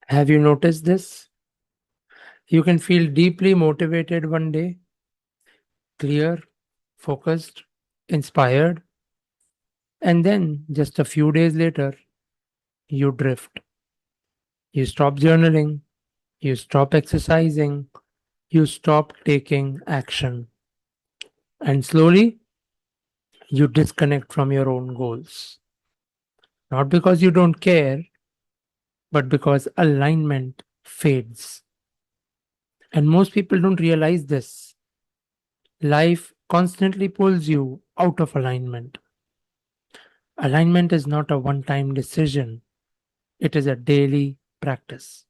Have you noticed this? You can feel deeply motivated one day, clear, focused, inspired, and then just a few days later, you drift. You stop journaling, you stop exercising, you stop taking action, and slowly you disconnect from your own goals. Not because you don't care, but because alignment fades. And most people don't realize this. Life constantly pulls you out of alignment. Alignment is not a one time decision, it is a daily practice.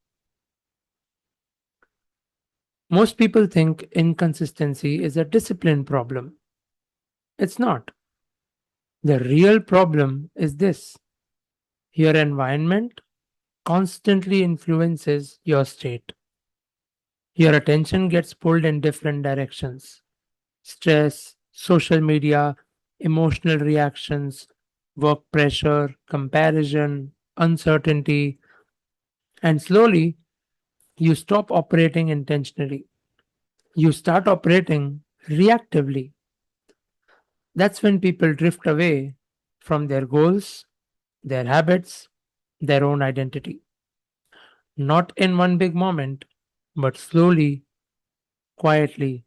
Most people think inconsistency is a discipline problem. It's not. The real problem is this: your environment constantly influences your state. Your attention gets pulled in different directions: stress, social media, emotional reactions, work pressure, comparison, uncertainty, and slowly you stop operating intentionally. You start operating reactively. That's when people drift away from their goals, their habits, their own identity. Not in one big moment, but slowly, quietly,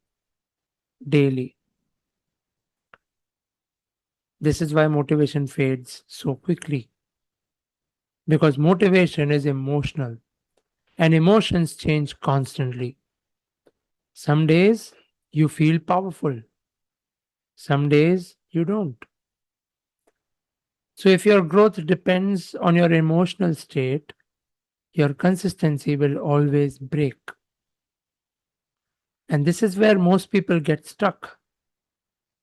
daily. This is why motivation fades so quickly. Because motivation is emotional and emotions change constantly. Some days you feel powerful, some days you don't. So, if your growth depends on your emotional state, your consistency will always break. And this is where most people get stuck.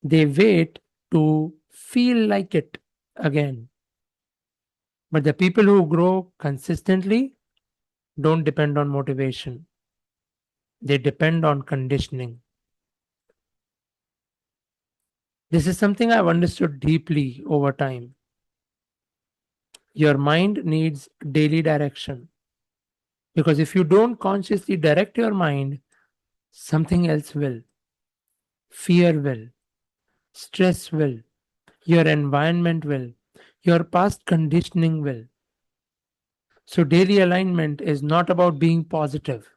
They wait to feel like it again. But the people who grow consistently don't depend on motivation, they depend on conditioning. This is something I've understood deeply over time. Your mind needs daily direction because if you don't consciously direct your mind, something else will. Fear will, stress will, your environment will, your past conditioning will. So, daily alignment is not about being positive,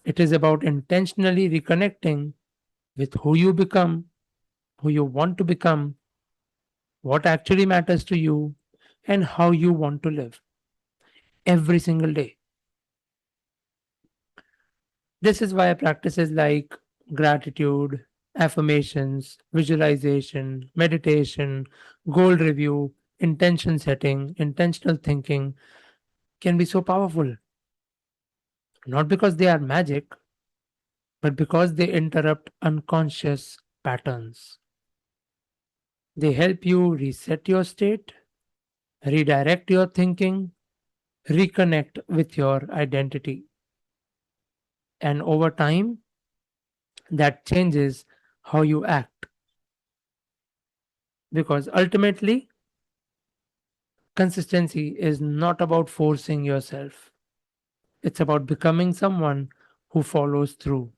it is about intentionally reconnecting with who you become, who you want to become, what actually matters to you, and how you want to live every single day. This is why practices like gratitude, affirmations, visualization, meditation, goal review, intention setting, intentional thinking can be so powerful. Not because they are magic, but because they interrupt unconscious patterns. They help you reset your state, redirect your thinking, reconnect with your identity. And over time, that changes how you act. Because ultimately, consistency is not about forcing yourself, it's about becoming someone who follows through.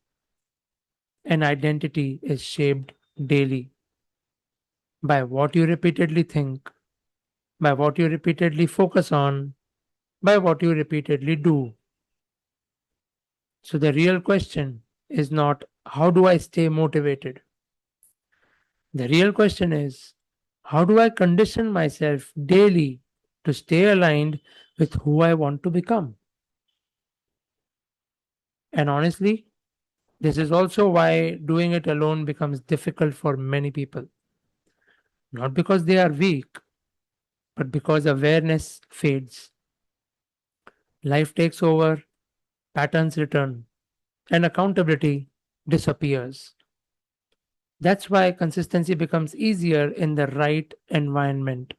An identity is shaped daily by what you repeatedly think, by what you repeatedly focus on, by what you repeatedly do. So the real question is not how do I stay motivated? The real question is how do I condition myself daily to stay aligned with who I want to become? And honestly, this is also why doing it alone becomes difficult for many people. Not because they are weak, but because awareness fades. Life takes over, patterns return, and accountability disappears. That's why consistency becomes easier in the right environment,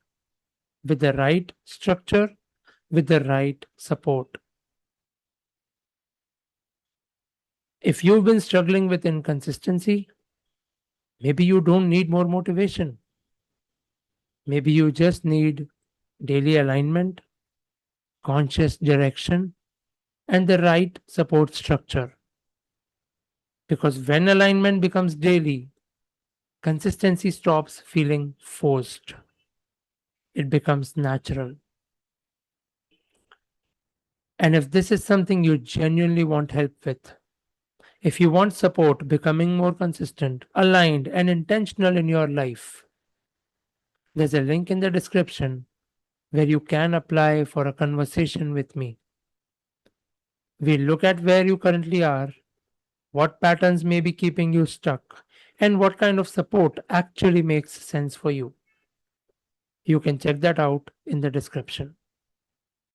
with the right structure, with the right support. If you've been struggling with inconsistency, maybe you don't need more motivation. Maybe you just need daily alignment, conscious direction, and the right support structure. Because when alignment becomes daily, consistency stops feeling forced. It becomes natural. And if this is something you genuinely want help with, if you want support becoming more consistent, aligned, and intentional in your life, there's a link in the description where you can apply for a conversation with me. We look at where you currently are, what patterns may be keeping you stuck, and what kind of support actually makes sense for you. You can check that out in the description.